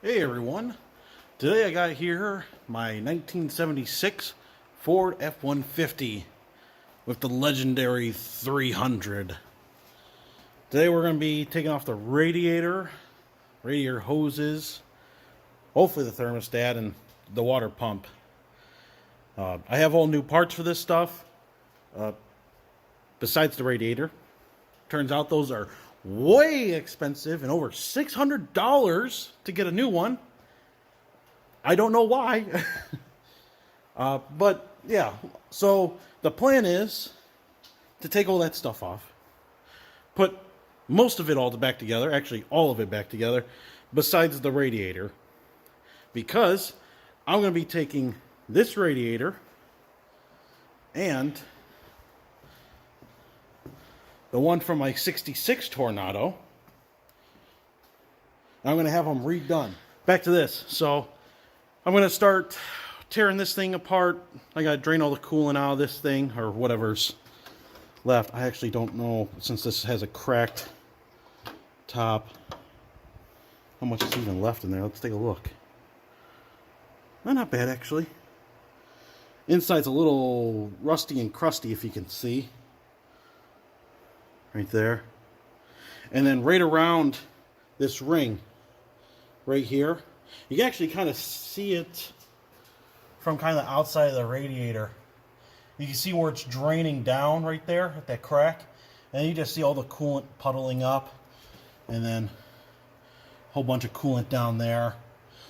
Hey everyone, today I got here my 1976 Ford F-150 with the legendary 300. Today we're going to be taking off the radiator hoses, hopefully the thermostat and the water pump. I have all new parts for this stuff, besides the radiator. Turns out those are way expensive and over $600 to get a new one. I don't know why. But yeah, so the plan is to take all that stuff off, put most of it all back together, actually all of it back together, besides the radiator, because I'm going to be taking this radiator and the one from my 66 Tornado. I'm going to have them redone. Back to this. So I'm going to start tearing this thing apart. I got to drain all the coolant out of this thing, or whatever's left. I actually don't know, since this has a cracked top, how much is even left in there. Let's take a look. Not bad, actually. Inside's a little rusty and crusty, if you can see. Right there. And then right around this ring, right here, you can actually kind of see it from kind of the outside of the radiator. You can see where it's draining down right there at that crack. And you just see all the coolant puddling up. And then a whole bunch of coolant down there.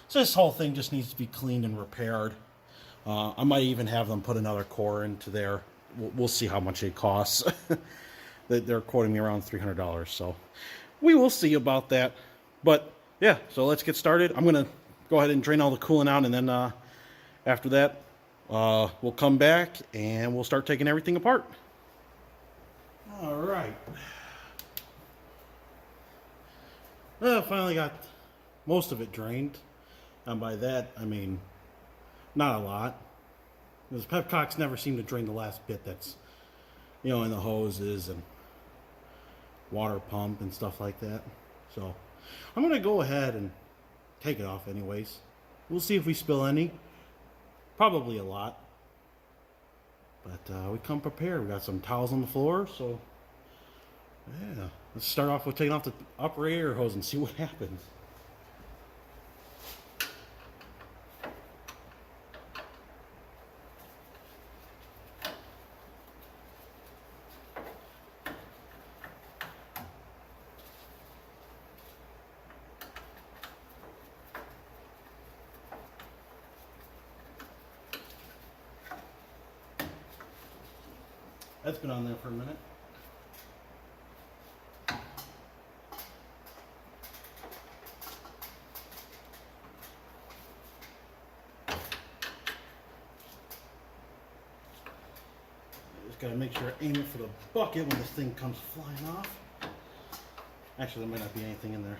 So this whole thing just needs to be cleaned and repaired. I might even have them put another core into there. We'll see how much it costs. They're quoting me around $300, so we will see about that. But yeah, so let's get started. I'm gonna go ahead and drain all the coolant out, and then after that, we'll come back and we'll start taking everything apart. All right. Well, finally got most of it drained, and by that I mean not a lot, because Pepcocks never seem to drain the last bit that's, you know, in the hoses and water pump and stuff like that. So I'm going to go ahead and take it off anyways. We'll see if we spill any. Probably a lot. But we come prepared. We got some towels on the floor. So yeah, let's start off with taking off the upper air hose and see what happens. That's been on there for a minute. Just gotta make sure I aim it for the bucket when this thing comes flying off. Actually, there might not be anything in there.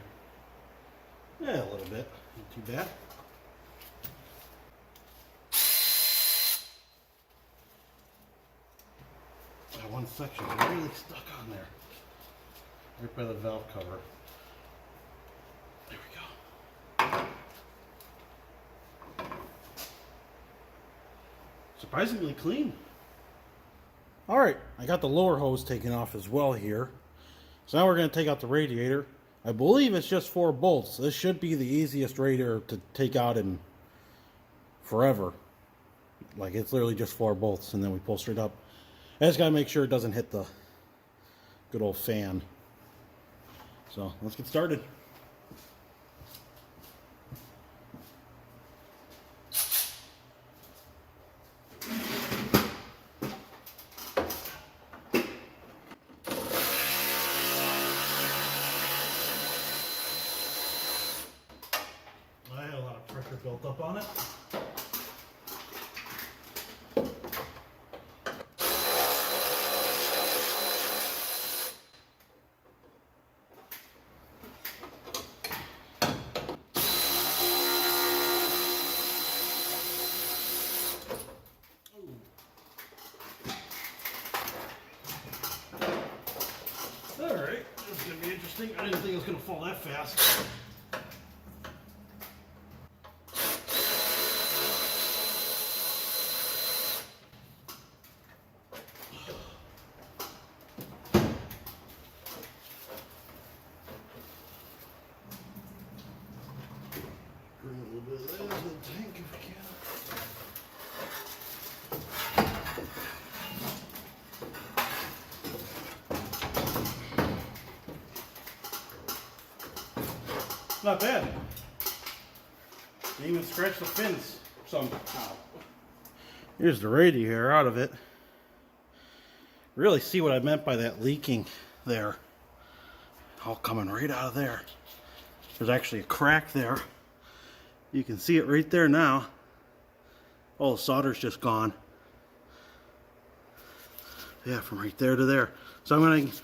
Yeah, a little bit. Not too bad. That one section is really stuck on there. Right by the valve cover. There we go. Surprisingly clean. Alright, I got the lower hose taken off as well here. So now we're going to take out the radiator. I believe it's just 4 bolts. This should be the easiest radiator to take out in forever. Like, it's literally just 4 bolts, and then we pull straight up. I just gotta make sure it doesn't hit the good old fan. So let's get started. I had a lot of pressure built up on it. Alright, this is going to be interesting. I didn't think it was going to fall that fast. Bring a little bit of that in the tank if we can. Not bad. Didn't even scratch the fins somehow. Here's the radiator out of it. Really see what I meant by that leaking there. All coming right out of there. There's actually a crack there. You can see it right there now. Oh, the solder's just gone. Yeah, from right there to there. So I'm going to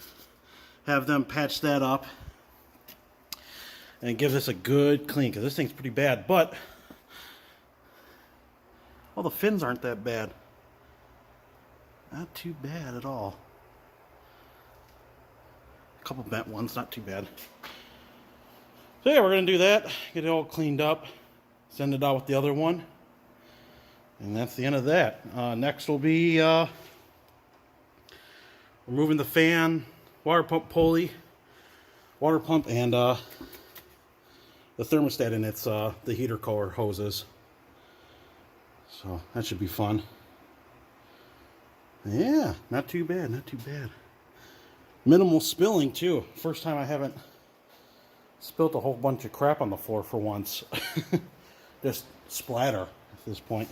have them patch that up and give this a good clean, because this thing's pretty bad. But, well, the fins aren't that bad. Not too bad at all. A couple bent ones, not too bad. So yeah, we're going to do that. Get it all cleaned up. Send it out with the other one. And that's the end of that. Next will be removing the fan, water pump pulley, water pump, and the thermostat in its the heater core hoses. So that should be fun. Yeah, not too bad, not too bad. Minimal spilling too. First time I haven't spilt a whole bunch of crap on the floor for once. Just splatter at this point.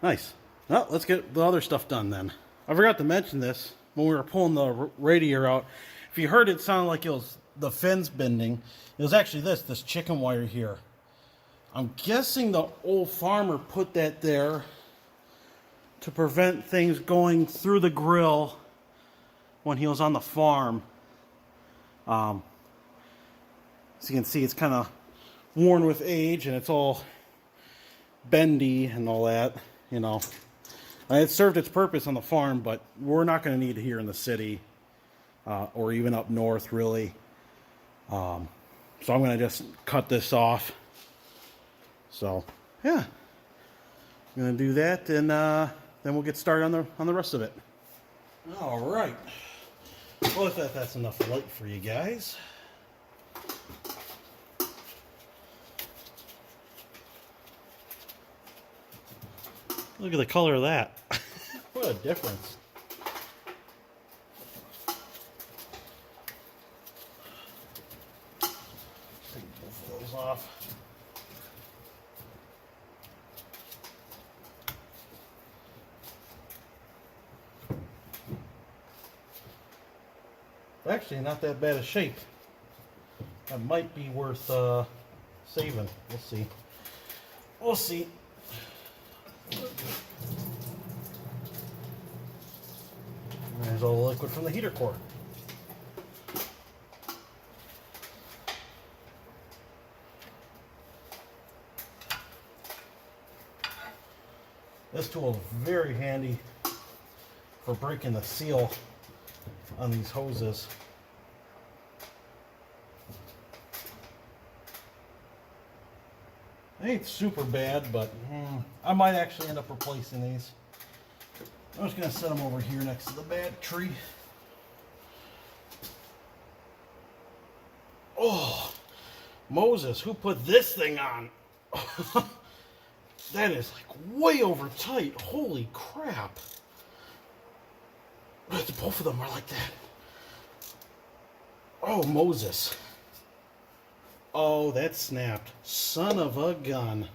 Nice. Well, let's get the other stuff done then. I forgot to mention this when we were pulling the radiator out. If you heard it sound like it was the fins bending, it was actually this chicken wire here. I'm guessing the old farmer put that there to prevent things going through the grill when he was on the farm. As you can see, it's kind of worn with age and it's all bendy and all that, you know. And it served its purpose on the farm, but we're not going to need it here in the city or even up north, really. So I'm going to just cut this off. So, yeah. I'm going to do that, and then we'll get started on the rest of it. All right. Well, if that's enough light for you guys. Look at the color of that. What a difference. Take both of those off. Actually, not that bad a shape. That might be worth saving. We'll see. We'll see. There's all the liquid from the heater core. This tool is very handy for breaking the seal on these hoses. It ain't super bad, but I might actually end up replacing these. I'm just going to set them over here next to the battery. Oh, Moses, who put this thing on? That is like way over tight. Holy crap. Both of them are like that. Oh, Moses. Oh, that snapped. Son of a gun.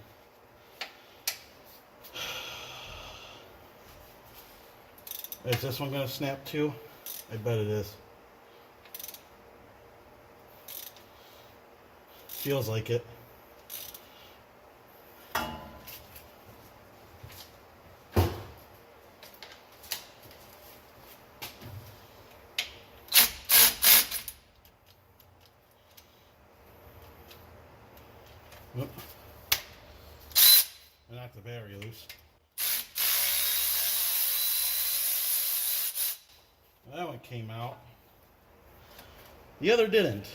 Is this one going to snap too? I bet it is. Feels like it. Oop. I knocked the battery loose. That one came out. The other didn't.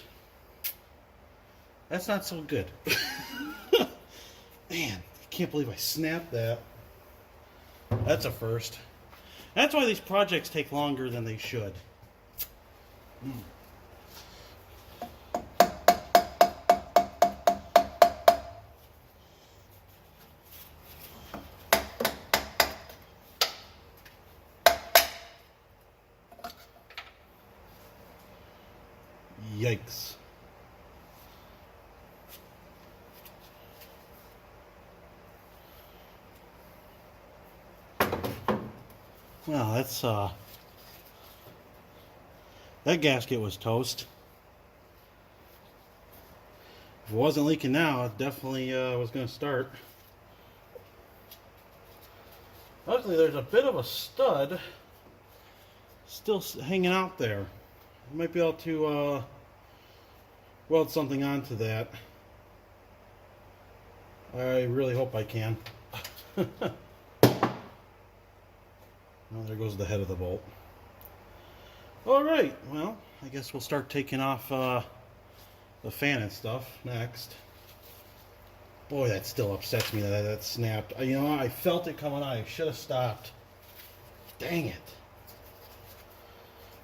That's not so good. Man, I can't believe I snapped that. That's a first. That's why these projects take longer than they should. Yikes. Well, that's that gasket was toast. If it wasn't leaking now, it definitely was going to start. Luckily, there's a bit of a stud still hanging out there. I might be able to weld something onto that. I really hope I can. Well, there goes the head of the bolt. Alright, well, I guess we'll start taking off the fan and stuff next. Boy, that still upsets me that that snapped. You know, I felt it coming out. I should have stopped. Dang it.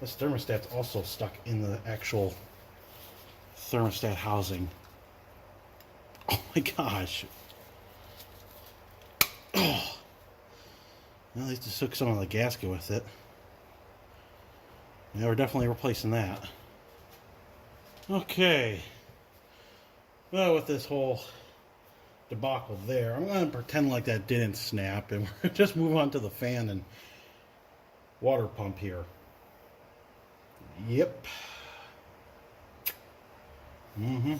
This thermostat's also stuck in the actual thermostat housing. Oh my gosh. Oh. Well, at least it took some of the gasket with it. Yeah, we're definitely replacing that. Okay. Well, with this whole debacle there, I'm going to pretend like that didn't snap, and we're just move on to the fan and water pump here. Yep. Mm-hmm.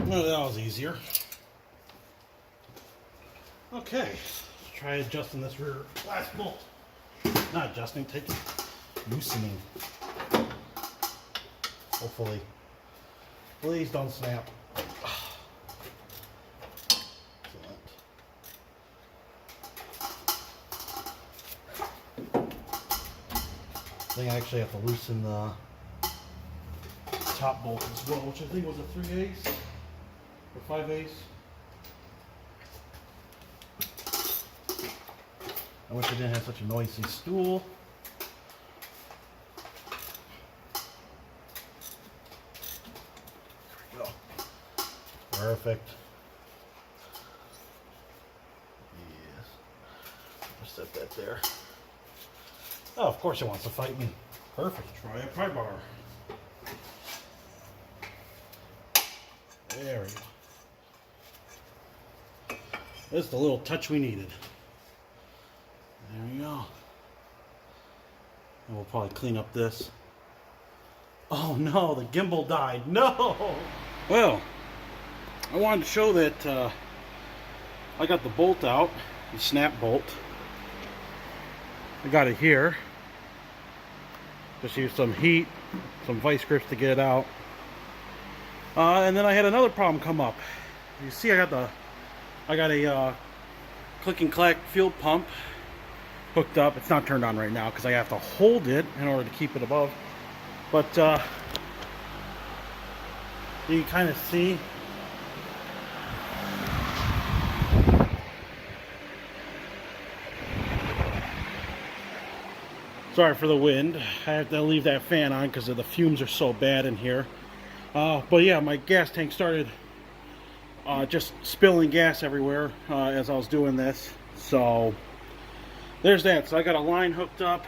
Well, that was easier. Okay, let's try adjusting this rear glass bolt. Not adjusting, taking, loosening. Hopefully. Please don't snap. Excellent. I think I actually have to loosen the top bolt as well, which I think was a 3/8 or 5/8. I wish I didn't have such a noisy stool. There we go. Perfect. Yes. Just set that there. Oh, of course it wants to fight me. Perfect. Try a pry bar. There we go. This is the little touch we needed. There we go. And we'll probably clean up this. Oh no, the gimbal died. No! Well, I wanted to show that I got the bolt out, the snap bolt. I got it here. Just used some heat, some vice grips to get it out. And then I had another problem come up. You see, I got a click and clack fuel pump hooked up. It's not turned on right now because I have to hold it in order to keep it above. But you can kind of see. Sorry for the wind. I have to leave that fan on because the fumes are so bad in here. But yeah, my gas tank started just spilling gas everywhere as I was doing this. So there's that. So I got a line hooked up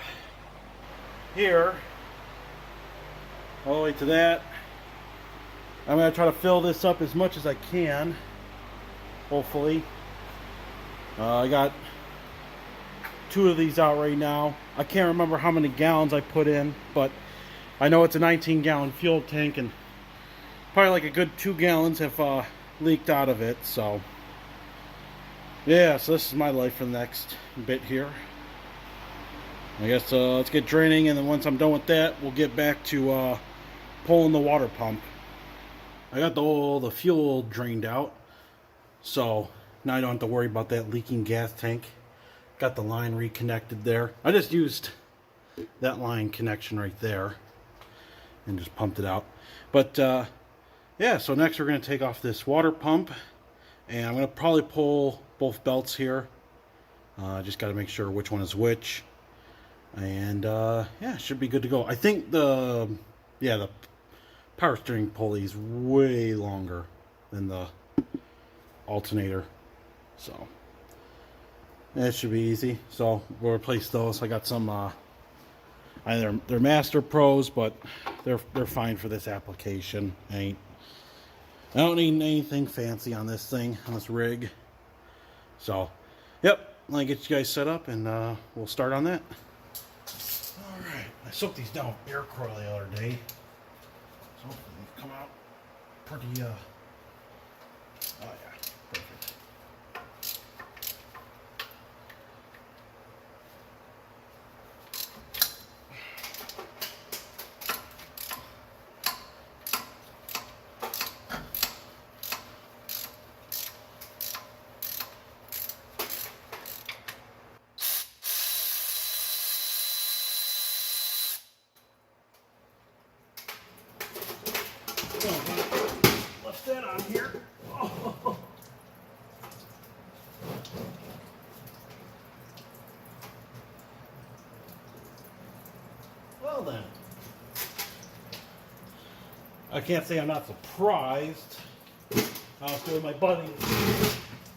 here all the way to that. I'm going to try to fill this up as much as I can, hopefully. I got 2 of these out right now. I can't remember how many gallons I put in, but I know it's a 19-gallon fuel tank, and probably like a good 2 gallons have leaked out of it. So Yeah, so this is my life for the next bit here. I guess let's get draining, and then once I'm done with that, we'll get back to pulling the water pump. I got all the fuel drained out, so now I don't have to worry about that leaking gas tank. Got the line reconnected there. I just used that line connection right there and just pumped it out. But yeah, so next we're going to take off this water pump, and I'm going to probably pull both belts here. Just got to make sure which one is which. And yeah, should be good to go. I think the power steering pulley is way longer than the alternator, so it should be easy. So we'll replace those. I got some they're Master Pros, but they're fine for this application. I don't need anything fancy on this thing, on this rig. So yep, let me get you guys set up, and we'll start on that. Alright, I soaked these down with air coil the other day, so hopefully they've come out pretty, oh yeah, perfect. Left that on here. Oh. Well then, I can't say I'm not surprised. I was doing my buddy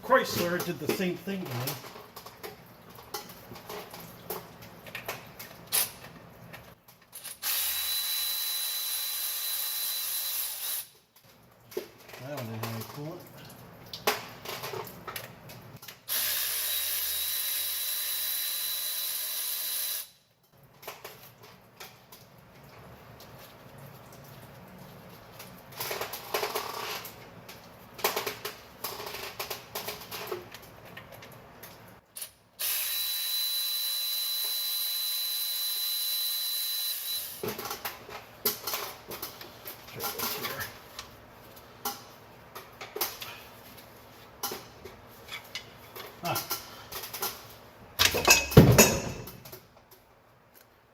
Chrysler did the same thing to me. That one didn't have any coolant.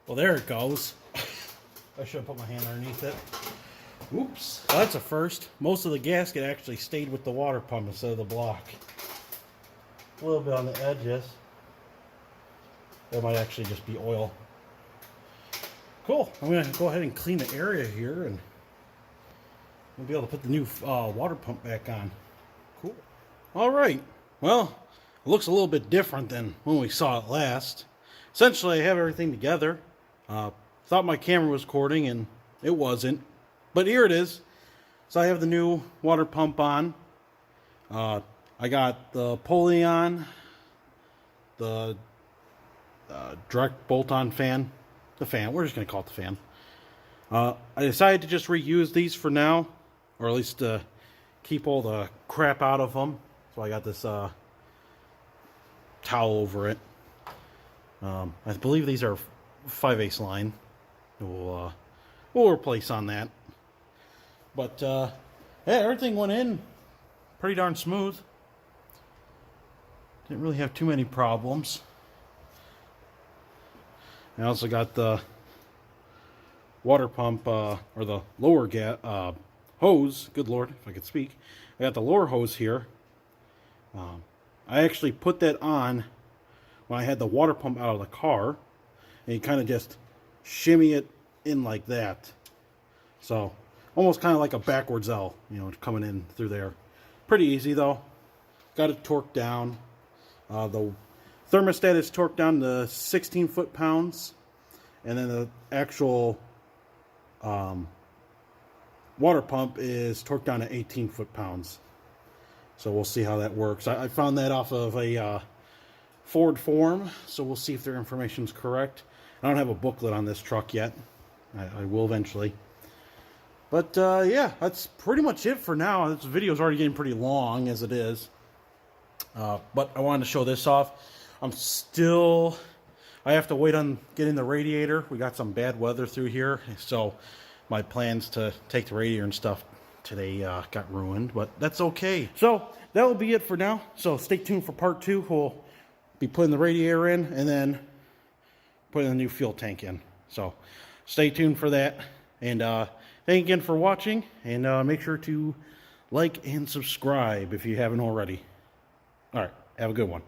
Well, there it goes. I should have put my hand underneath it. Oops. Well, that's a first. Most of the gasket actually stayed with the water pump instead of the block. A little bit on the edges. That might actually just be oil. Cool. I'm going to go ahead and clean the area here, and we'll be able to put the new water pump back on. Cool. All right. Well, it looks a little bit different than when we saw it last. Essentially, I have everything together. Thought my camera was recording, and it wasn't. But here it is. So I have the new water pump on. I got the pulley on, the direct bolt-on fan. The fan. We're just going to call it the fan. I decided to just reuse these for now, or at least keep all the crap out of them. So I got this towel over it. I believe these are 5/8 line. We'll replace on that. But yeah, everything went in pretty darn smooth. Didn't really have too many problems. I also got the water pump, or the lower hose. Good Lord, if I could speak. I got the lower hose here. I actually put that on when I had the water pump out of the car, and you kind of just shimmy it in like that. So almost kind of like a backwards L, you know, coming in through there. Pretty easy though. Got it torqued down. The thermostat is torqued down to 16 foot-pounds, and then the actual water pump is torqued down to 18 foot-pounds. So we'll see how that works. I found that off of a Ford forum, so we'll see if their information is correct. I don't have a booklet on this truck yet. I will eventually. But yeah, that's pretty much it for now. This video is already getting pretty long as it is. But I wanted to show this off. I have to wait on getting the radiator. We got some bad weather through here, so my plans to take the radiator and stuff today got ruined, but that's okay. So that will be it for now. So stay tuned for part 2. We'll be putting the radiator in and then putting a new fuel tank in. So stay tuned for that. And thank you again for watching. And make sure to like and subscribe if you haven't already. All right. Have a good one.